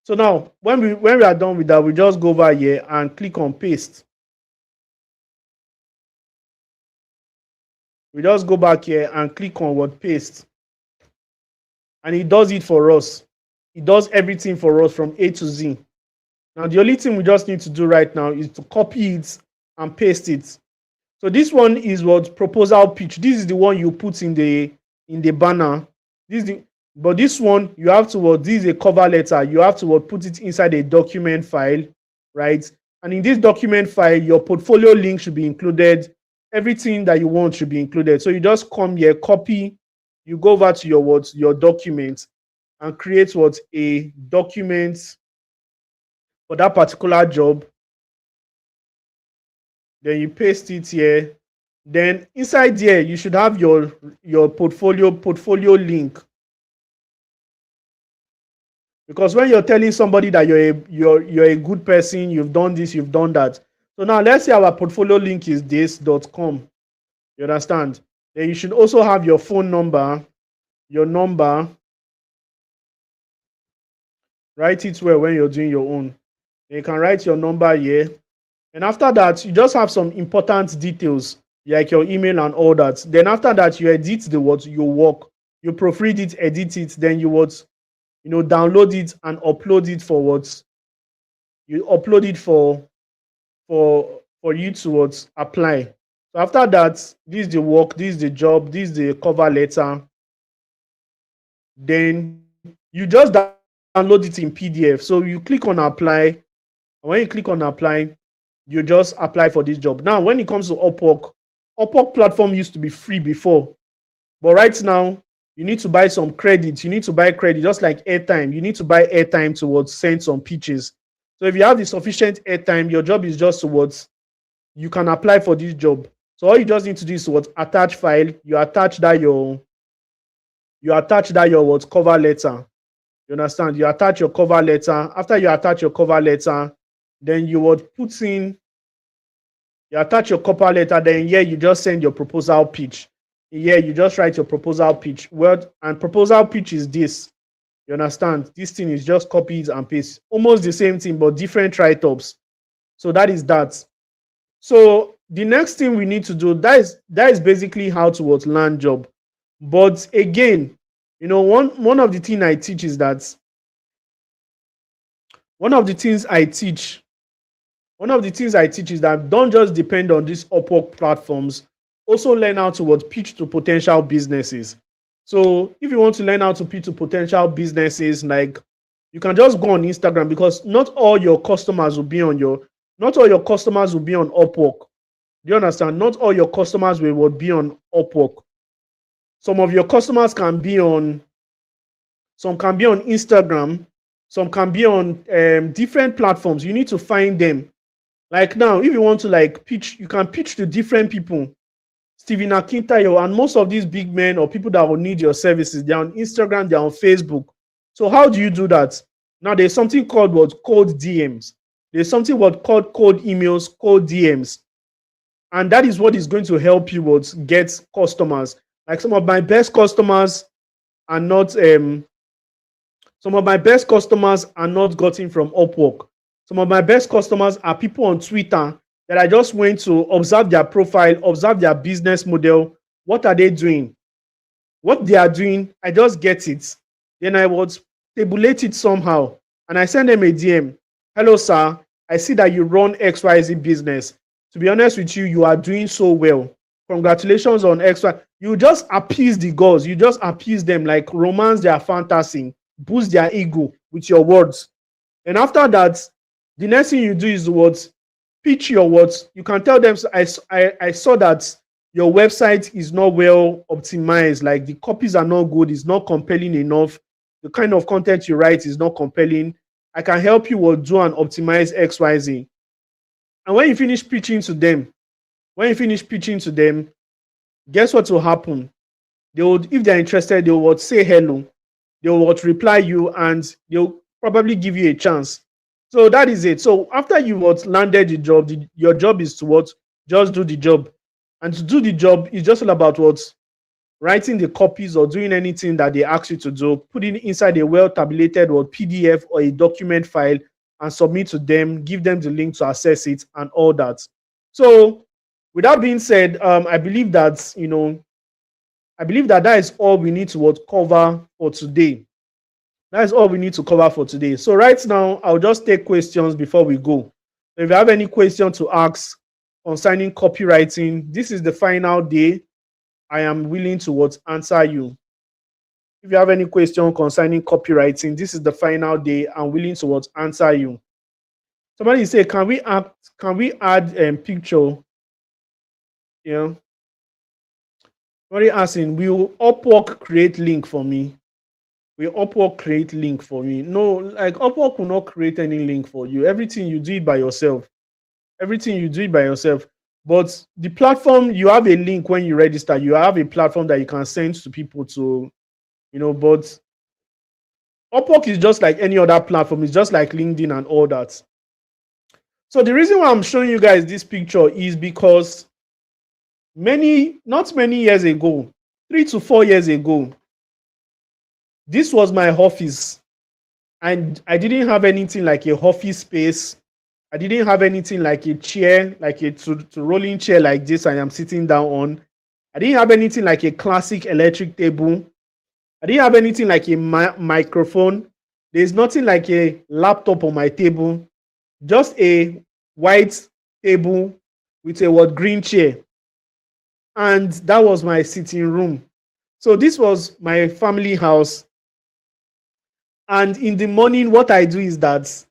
So now, when we are done with that, we just go over here and click on paste. We just go back here and click on paste. And it does it for us. It does everything for us from A to Z. Now, the only thing we just need to do right now is to copy it and paste it. So this one is proposal pitch. This is the one you put in the banner. But this one, you have to this is a cover letter. You have to put it inside a document file, right? And in this document file, your portfolio link should be included. Everything that you want should be included. So you just come here, copy, you go over to your document and create a document. for that particular job. Then you paste it here. Then inside there, you should have your portfolio link. Because when you're telling somebody that you're a good person, you've done this, you've done that. So now let's say our portfolio link is this.com. You understand? Then you should also have your phone number, your number. Write it well when you're doing your own. Then you can write your number here. And after that, you just have some important details like your email and all that. Then after that, you edit the what you work. You proofread it, edit it, then you what download it and upload it for what you upload it for you to what apply. So after that, this is the work, this is the job, this is the cover letter. Then you just download it in PDF. So you click on apply. And when you click on apply, you just apply for this job. Now, when it comes to Upwork platform used to be free before. But right now, you need to buy some credit. You need to buy credit, just like airtime. You need to buy airtime towards send some pitches. So if you have the sufficient airtime, your job is just towards you can apply for this job. So all you just need to do is what attach file. You attach that your what cover letter. You understand? You attach your cover letter. After you attach your cover letter, then you would put in. You attach your cover letter. Then here you just send your proposal pitch. Here you just write your proposal pitch. Word and proposal pitch is this. You understand? This thing is just copies and paste. Almost the same thing, but different write-ups. So that is that. So the next thing we need to do, that is basically how to what land job. But again, one of the things I teach is that don't just depend on these Upwork platforms. Also learn how to what pitch to potential businesses. So if you want to learn how to pitch to potential businesses, like you can just go on Instagram, because not all your customers will be on Upwork. Do you understand? Not all your customers will be on Upwork. Some of your customers can be on Instagram, some can be on different platforms. You need to find them. Like now, if you want to like pitch, you can pitch to different people. Stephen Akintayo and most of these big men or people that will need your services, they're on Instagram, they're on Facebook. So how do you do that? Now there's something called what cold DMs. There's something what called cold emails, cold DMs. And that is what is going to help you what get customers. Like some of my best customers are not gotten from Upwork. Some of my best customers are people on Twitter that I just went to observe their profile, observe their business model. What are they doing? What they are doing, I just get it. Then I would tabulate it somehow. And I send them a DM. Hello, sir. I see that you run XYZ business. To be honest with you, you are doing so well. Congratulations on XY. You just appease the gods. You just appease them, like romance their fantasy, boost their ego with your words. And after that, the next thing you do is what? Pitch your words. You can tell them, I saw that your website is not well optimized. Like the copies are not good. It's not compelling enough. The kind of content you write is not compelling. I can help you do and optimize XYZ. And when you finish pitching to them, guess what will happen? They would, if they're interested, they will say hello. They will reply you and they'll probably give you a chance. So that is it. So after you landed the job, your job is to just do the job. And to do the job is just all about writing the copies or doing anything that they ask you to do, putting it inside a well-tabulated PDF or a document file and submit to them, give them the link to access it and all that. So with that being said, I believe that that is all we need to cover for today. That is all we need to cover for today. So right now, I'll just take questions before we go. If you have any question to ask concerning copywriting, this is the final day. I am willing to answer you. If you have any question concerning copywriting, this is the final day. I'm willing to answer you. Somebody say, can we add picture? Yeah. Somebody asking, will Upwork create link for me? will Upwork create link for me? No, like Upwork will not create any link for you. Everything you do it by yourself. Everything you do it by yourself. But the platform, you have a link when you register. You have a platform that you can send to people to, but Upwork is just like any other platform. It's just like LinkedIn and all that. So the reason why I'm showing you guys this picture is because not many years ago, 3 to 4 years ago, this was my office. And I didn't have anything like a office space. I didn't have anything like a chair, like a to rolling chair like this I am sitting down on. I didn't have anything like a classic electric table. I didn't have anything like a microphone. There's nothing like a laptop on my table. Just a white table with a green chair. And that was my sitting room. So this was my family house. And in the morning, what I do is that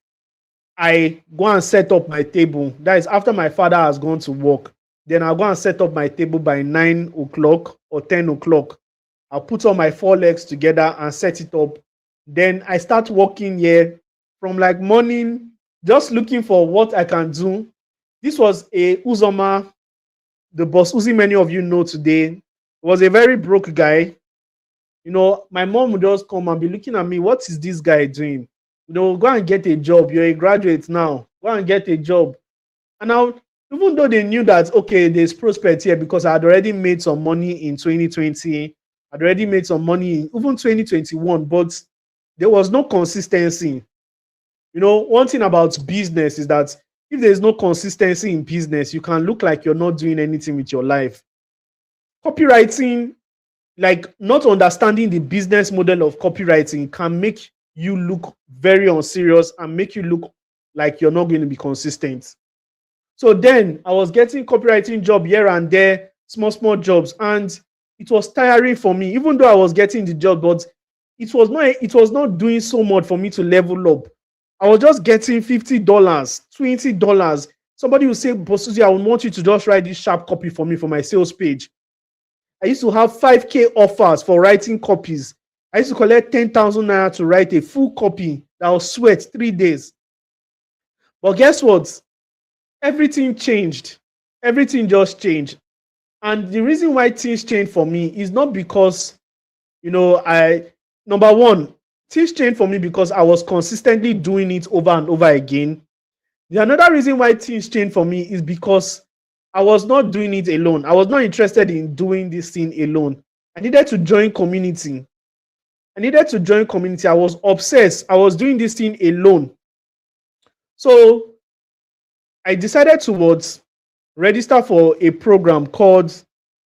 I go and set up my table. That is after my father has gone to work. Then I'll go and set up my table by 9 o'clock or 10 o'clock. I'll put all my 4 legs together and set it up. Then I start working here from like morning, just looking for what I can do. This was a Uzoma, the boss Uzi many of you know today. Was a very broke guy. My mom would just come and be looking at me. What is this guy doing? Go and get a job. You're a graduate now. Go and get a job. And now, even though they knew that, okay, there's prospect here because I had already made some money in 2020. I'd already made some money in even 2021, but there was no consistency. One thing about business is that if there's no consistency in business, you can look like you're not doing anything with your life. Copywriting, like not understanding the business model of copywriting, can make you look very unserious and make you look like you're not going to be consistent. So then I was getting copywriting job here and there, small jobs, and it was tiring for me, even though I was getting the job, but it was not doing so much for me to level up. I was just getting $50, $20. Somebody will say, Boss Suzy, I want you to just write this sharp copy for me for my sales page. I used to have 5K offers for writing copies. I used to collect 10,000 naira to write a full copy that will sweat 3 days. But guess what? Everything changed. Everything just changed. And the reason why things changed for me is not because, number one, things changed for me because I was consistently doing it over and over again. The another reason why things changed for me is because I was not doing it alone. I was not interested in doing this thing alone. I needed to join community. I was obsessed. I was doing this thing alone. So I decided to register for a program called,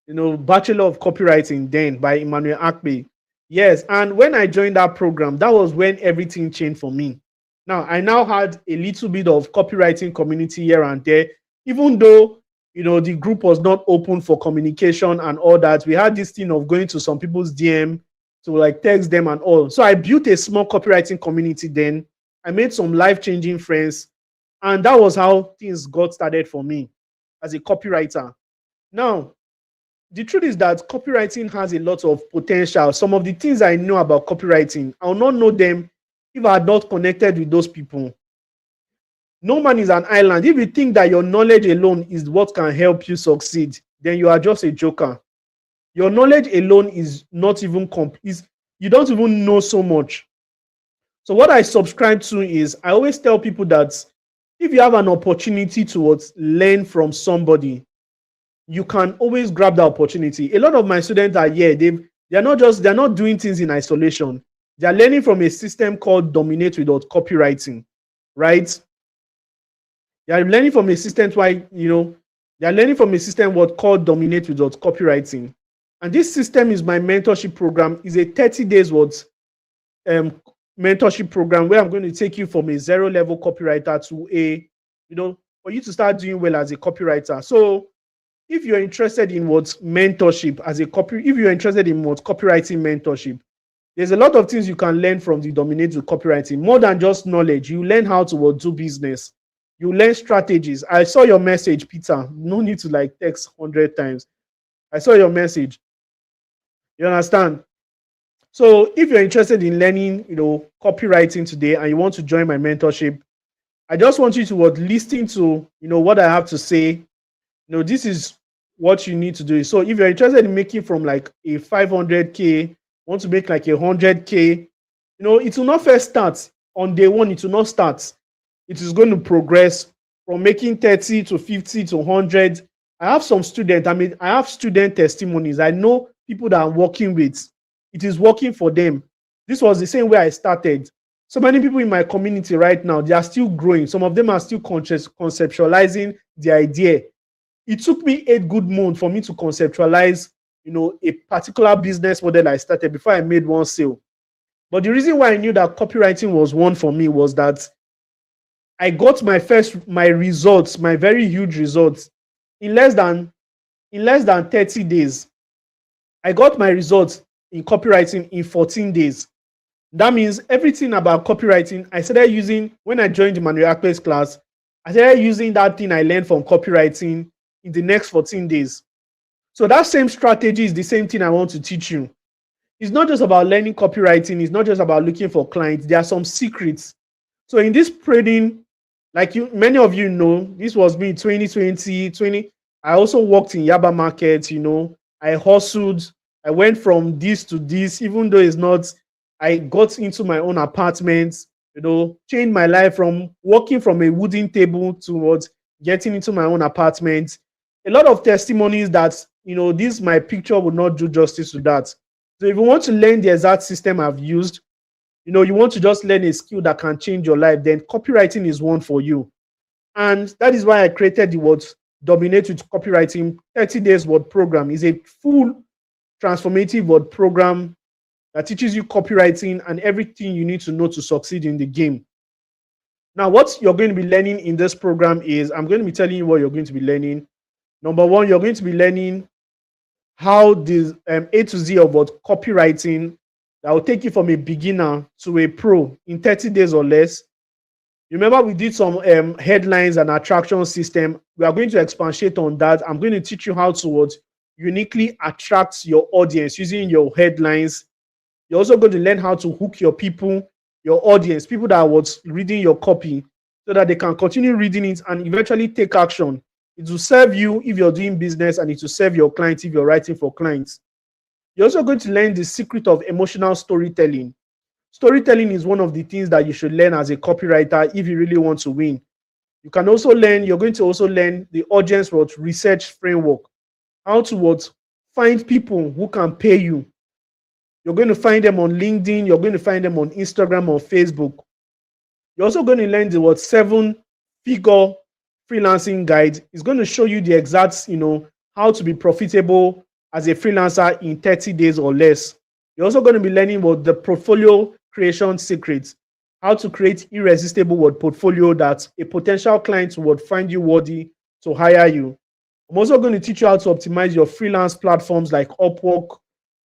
Bachelor of Copywriting then by Emmanuel Akpe. Yes, and when I joined that program, that was when everything changed for me. Now, I now had a little bit of copywriting community here and there, even though, the group was not open for communication and all that. We had this thing of going to some people's DM to like text them and all. So I built a small copywriting community then. I made some life-changing friends. And that was how things got started for me as a copywriter. Now, the truth is that copywriting has a lot of potential. Some of the things I know about copywriting, I will not know them if I had not connected with those people. No man is an island. If you think that your knowledge alone is what can help you succeed, then you are just a joker. Your knowledge alone is not even complete. You don't even know so much. So what I subscribe to is I always tell people that if you have an opportunity to learn from somebody, you can always grab the opportunity. A lot of my students are here. They're not doing things in isolation. They're learning from a system called Dominate Without Copywriting, right? They're learning from a system called Dominate Without Copywriting. And this system is my mentorship program. It's a 30 days mentorship program where I'm going to take you from a 0-level copywriter to for you to start doing well as a copywriter. So if you're interested in mentorship if you're interested in copywriting mentorship, there's a lot of things you can learn from the Dominate with Copywriting. More than just knowledge, you learn how to do business. You learn strategies. I saw your message, Peter. No need to text 100 times. I saw your message. You understand? So if you're interested in learning, copywriting today and you want to join my mentorship, I just want you to listen to, what I have to say. This is what you need to do. So if you're interested in making from like a 500K, want to make like 100K, it will not first start on day one. It will not start. It is going to progress from making 30 to 50 to 100. I have some students. I have student testimonies. I know people that I'm working with. It is working for them. This was the same way I started. So many people in my community right now, they are still growing. Some of them are still conceptualizing the idea. It took me 8 good months for me to conceptualize, a particular business model I started before I made one sale. But the reason why I knew that copywriting was one for me was that I got my results, my very huge results in less than 30 days. I got my results in copywriting in 14 days. That means everything about copywriting, I started using when I joined the Manuel Akpe's class. I started using that thing I learned from copywriting in the next 14 days. So that same strategy is the same thing I want to teach you. It's not just about learning copywriting. It's not just about looking for clients. There are some secrets. So in this trading, like many of you know, this was me in 2020. I also worked in Yaba market. I hustled. I went from this to this, even though it's not. I got into my own apartment. Changed my life from working from a wooden table towards getting into my own apartment. A lot of testimonies that this my picture would not do justice to that. So if you want to learn the exact system I've used, you want to just learn a skill that can change your life, then copywriting is one for you. And that is why I created the Words Dominate with Copywriting 30 Days Word Program. It's a full transformative word program that teaches you copywriting and everything you need to know to succeed in the game. Now, what you're going to be learning in this program is, I'm going to be telling you what you're going to be learning. Number one, you're going to be learning how this A to Z of what copywriting that will take you from a beginner to a pro in 30 days or less. Remember, we did some headlines and attraction system. We are going to expatiate on that. I'm going to teach you how to uniquely attract your audience using your headlines. You're also going to learn how to hook your people, your audience, people that are reading your copy, so that they can continue reading it and eventually take action. It will serve you if you're doing business, and it will serve your clients if you're writing for clients. You're also going to learn the secret of emotional storytelling. Storytelling is one of the things that you should learn as a copywriter if you really want to win. You're going to also learn the audience research framework, how to find people who can pay you. You're going to find them on LinkedIn. You're going to find them on Instagram or Facebook. You're also going to learn the 7-figure freelancing guide. It's going to show you the exact, how to be profitable as a freelancer in 30 days or less. You're also going to be learning the portfolio creation secrets, how to create irresistible portfolio that a potential client would find you worthy to hire you. I'm also going to teach you how to optimize your freelance platforms like Upwork.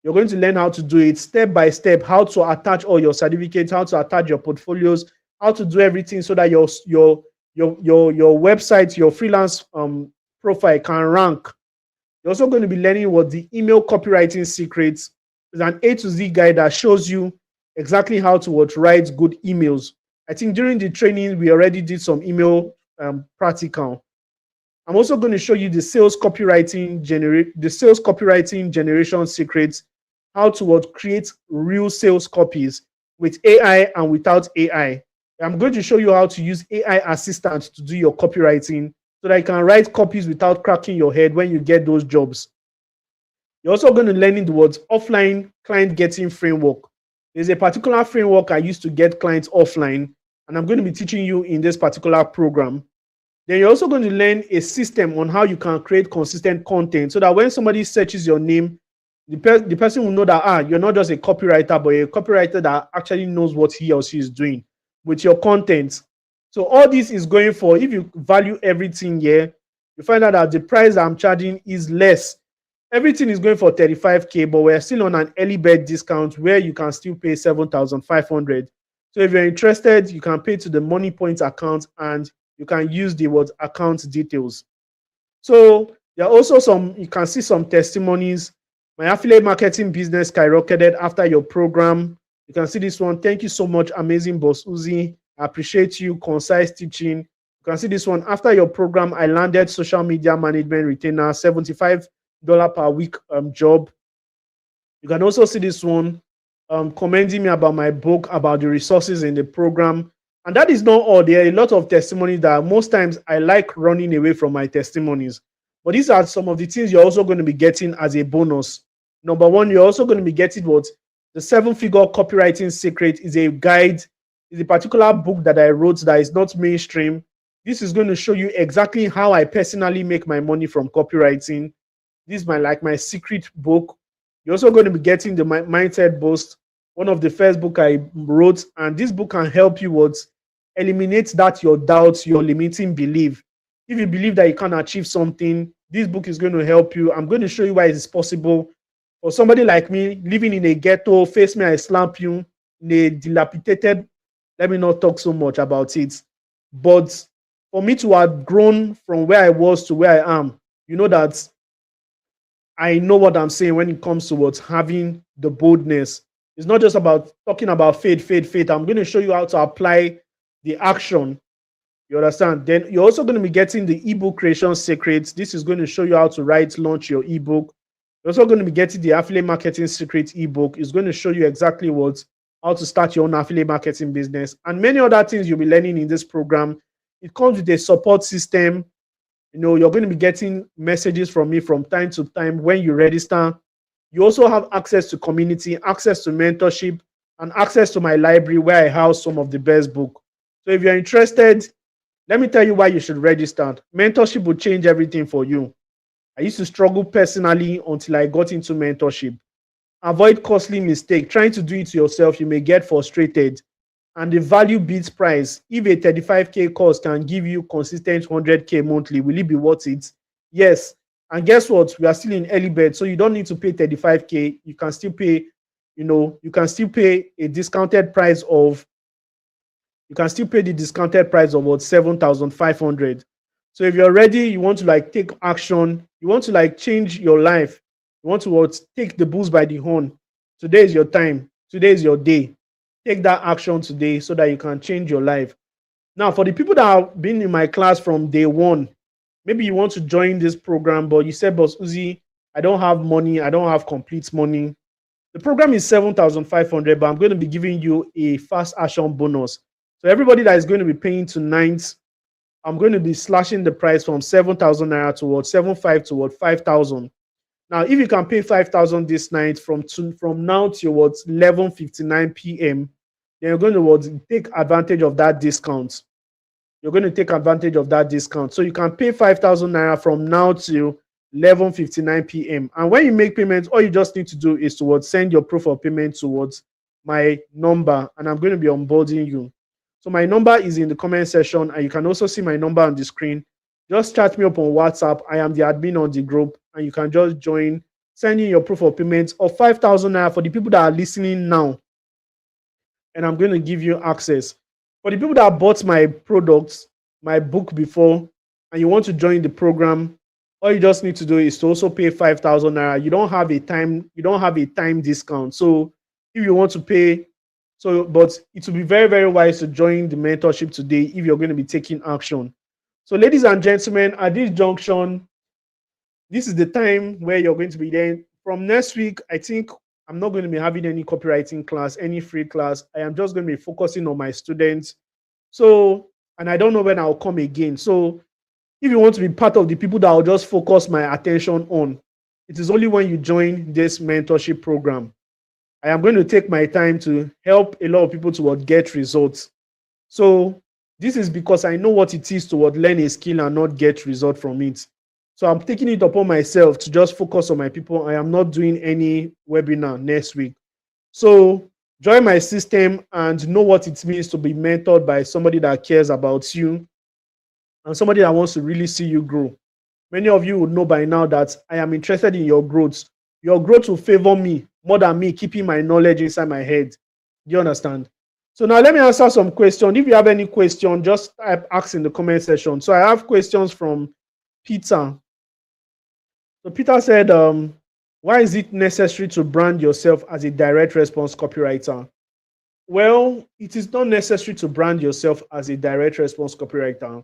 You're going to learn how to do it step by step, how to attach all your certificates, how to attach your portfolios, how to do everything so that your website, your freelance profile can rank. You're also going to be learning the email copywriting secrets. There's an A to Z guide that shows you exactly how to write good emails. I think during the training, we already did some email practical. I'm also going to show you the sales copywriting generation secrets, how to create real sales copies with AI and without AI. I'm going to show you how to use AI assistant to do your copywriting so that you can write copies without cracking your head when you get those jobs. You're also going to learn the offline client getting framework. There's a particular framework I used to get clients offline, and I'm going to be teaching you in this particular program. Then you're also going to learn a system on how you can create consistent content so that when somebody searches your name, the person will know that you're not just a copywriter, but a copywriter that actually knows what he or she is doing with your content. So all this is going for, if you value everything here, you find out that the price I'm charging is less. Everything is going for 35K, but we're still on an early bird discount where you can still pay 7,500. So if you're interested, you can pay to the Money Point account and you can use the account details. So there are also you can see some testimonies. My affiliate marketing business skyrocketed after your program. You can see this one. Thank you so much, amazing boss Uzi. I appreciate you. Concise teaching. You can see this one. After your program, I landed social media management retainer, $75 per week job. You can also see this one, commending me about my book, about the resources in the program. And that is not all. There are a lot of testimonies that most times I like running away from my testimonies. But these are some of the things you're also going to be getting as a bonus. Number one, you're also going to be getting what? The 7-figure copywriting secret is a guide, is a particular book that I wrote that is not mainstream. This is going to show you exactly how I personally make my money from copywriting. This is my secret book. You're also going to be getting the Mindset Boost, one of the first book I wrote, and this book can help you what eliminate that your doubts, your limiting belief. If you believe that you can achieve something, this book is going to help you. I'm going to show you why it's possible. For somebody like me, living in a ghetto, face me, I slap you, in a dilapidated, let me not talk so much about it. But for me to have grown from where I was to where I am, you know that I know what I'm saying when it comes to what's having the boldness. It's not just about talking about faith. I'm going to show you how to apply the action. You understand? Then you're also going to be getting the ebook creation secrets. This is going to show you how to launch your ebook. You're also going to be getting the affiliate marketing secret ebook. It's going to show you exactly how to start your own affiliate marketing business and many other things you'll be learning in this program. It comes with a support system. You're going to be getting messages from me from time to time when you register. You also have access to community, access to mentorship, and access to my library where I house some of the best books. So if you're interested, let me tell you why you should register. Mentorship will change everything for you. I used to struggle personally until I got into mentorship. Avoid costly mistake. Trying to do it yourself, you may get frustrated. And the value beats price. If a 35K course can give you consistent 100K monthly, will it be worth it? Yes. And guess what? We are still in early bed, so you don't need to pay 35K. You can still pay, you can still pay a discounted price of, you can still pay the discounted price of what 7,500. So if you're ready, you want to take action, you want to change your life, you want to take the bulls by the horn. Today is your time. Today is your day. Take that action today so that you can change your life. Now, for the people that have been in my class from day one, maybe you want to join this program, but you said, Boss Uzi, I don't have money. I don't have complete money. The program is 7,500, but I'm going to be giving you a fast action bonus. So everybody that is going to be paying tonight, I'm going to be slashing the price from 7,000 naira towards 7,500 towards 5,000. Now, if you can pay 5,000 this night from now towards 11:59 p.m., then you're going to take advantage of that discount. You're going to take advantage of that discount. So you can pay 5,000 naira from now till 11:59 p.m. And when you make payments, all you just need to do is send your proof of payment towards my number, and I'm going to be onboarding you. So my number is in the comment section, and you can also see my number on the screen. Just chat me up on WhatsApp. I am the admin on the group, and you can just join, send in your proof of payment of 5,000 naira for the people that are listening now. And I'm going to give you access. For the people that bought my products, my book before, and you want to join the program, all you just need to do is to also pay 5,000 naira. You don't have a time discount. So if you want to pay, but it will be very, very wise to join the mentorship today if you're going to be taking action. So ladies and gentlemen, at this junction, this is the time where you're going to be there. From next week, I think I'm not going to be having any copywriting class, any free class. I am just going to be focusing on my students. So, and I don't know when I'll come again. So if you want to be part of the people that I'll just focus my attention on, it is only when you join this mentorship program. I am going to take my time to help a lot of people to get results. So this is because I know what it is to learn a skill and not get result from it. So I'm taking it upon myself to just focus on my people. I am not doing any webinar next week. So join my system and know what it means to be mentored by somebody that cares about you and somebody that wants to really see you grow. Many of you would know by now that I am interested in your growth. Your growth will favor me more than me keeping my knowledge inside my head. Do you understand? So now let me answer some questions. If you have any question, just ask in the comment section. So I have questions from Peter. So Peter said, Why is it necessary to brand yourself as a direct response copywriter? Well, it is not necessary to brand yourself as a direct response copywriter.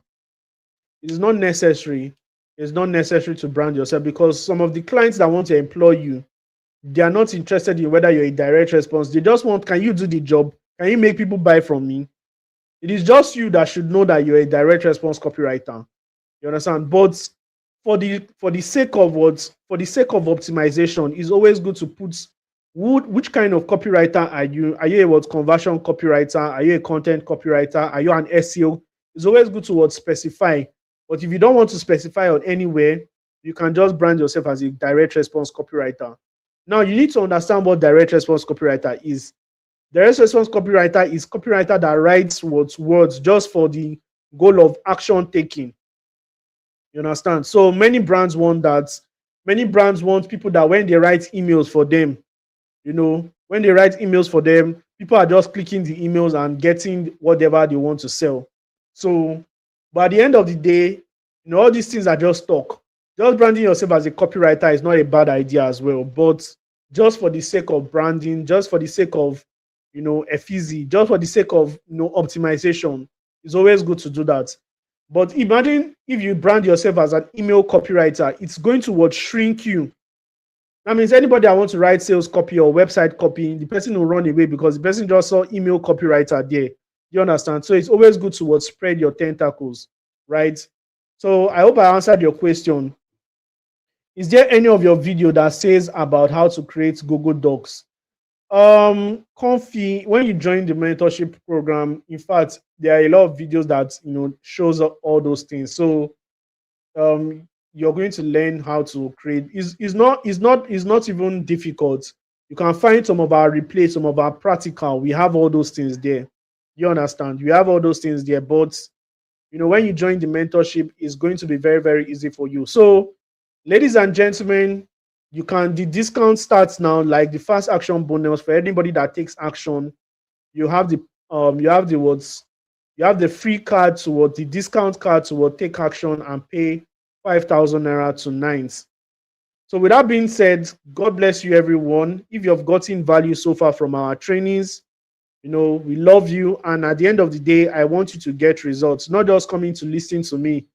It is not necessary. It's not necessary to brand yourself because some of the clients that want to employ you, they are not interested in whether you're a direct response. They just want, can you do the job? Can you make people buy from me? It is just you that should know that you're a direct response copywriter. You understand? But for the sake of optimization, it's always good to put which kind of copywriter are you? Are you a conversion copywriter? Are you a content copywriter? Are you an SEO? It's always good to specify. But if you don't want to specify on anywhere, you can just brand yourself as a direct response copywriter. Now you need to understand what direct response copywriter is. Direct response copywriter is copywriter that writes words just for the goal of action taking. You understand? So many brands want that. Many brands want people that when they write emails for them, when they write emails for them, people are just clicking the emails and getting whatever they want to sell. So, but at the end of the day, all these things are just talk. Just branding yourself as a copywriter is not a bad idea as well. But just for the sake of branding, just for the sake of, efficacy, just for the sake of, optimization, it's always good to do that. But imagine if you brand yourself as an email copywriter, it's going to shrink you. That means anybody that wants to write sales copy or website copy, the person will run away because the person just saw email copywriter there. You understand? So it's always good to spread your tentacles, right? So I hope I answered your question. Is there any of your video that says about how to create Google Docs? Comfy, when you join the mentorship program, in fact, there are a lot of videos that shows all those things. So you're going to learn how to create. It's not even difficult. You can find some of our replays, some of our practical. We have all those things there. You understand? We have all those things there. But when you join the mentorship, it's going to be very, very easy for you. So, ladies and gentlemen, the discount starts now, like the fast action bonus for anybody that takes action. You have the free card to the discount card to take action and pay 5,000 naira tonight. So with that being said, God bless you, everyone. If you have gotten value so far from our trainings, we love you. And at the end of the day, I want you to get results, not just coming to listen to me.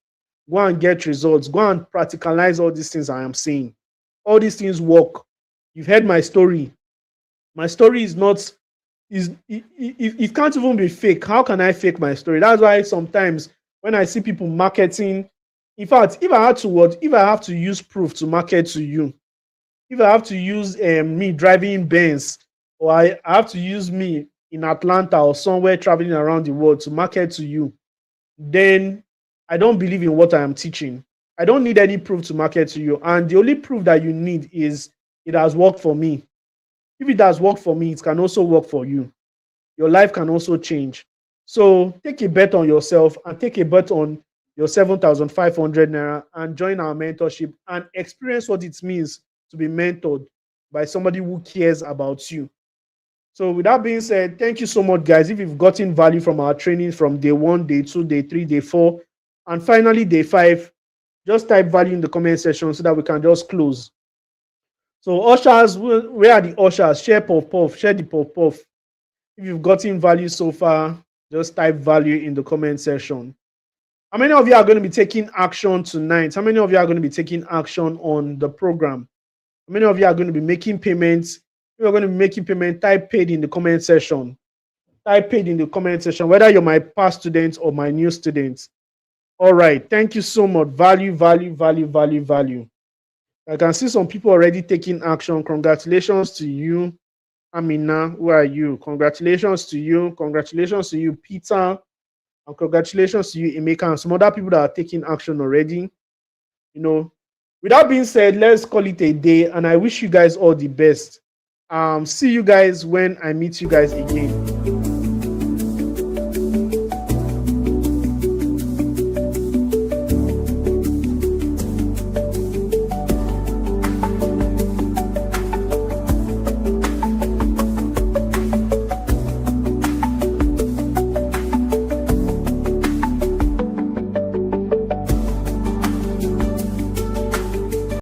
Go and get results. Go and practicalize all these things I am saying. All these things work. You've heard my story. My story is not, it can't even be fake. How can I fake my story? That's why sometimes when I see people marketing, in fact, if I have to use proof to market to you, if I have to use me driving Benz, or I have to use me in Atlanta or somewhere traveling around the world to market to you, then I don't believe in what I am teaching. I don't need any proof to market to you. And the only proof that you need is it has worked for me. If it has worked for me, it can also work for you. Your life can also change. So take a bet on yourself and take a bet on your 7,500 naira and join our mentorship and experience what it means to be mentored by somebody who cares about you. So with that being said, thank you so much, guys. If you've gotten value from our training from day 1, day 2, day 3, day 4, and finally day 5, just type value in the comment section so that we can just close. So ushers, where are the ushers? Share puff, share the puff. If you've gotten value so far, just type value in the comment section. How many of you are going to be taking action tonight? How many of you are going to be taking action on the program? How many of you are going to be making payments? If you're going to be making payment, type paid in the comment section. Type paid in the comment section, whether you're my past student or my new student. All right. Thank you so much. Value. I can see some people already taking action. Congratulations to you, Amina. Who are you? Congratulations to you. Congratulations to you, Peter. And congratulations to you, Emeka, and some other people that are taking action already. With that being said, let's call it a day. And I wish you guys all the best. See you guys when I meet you guys again.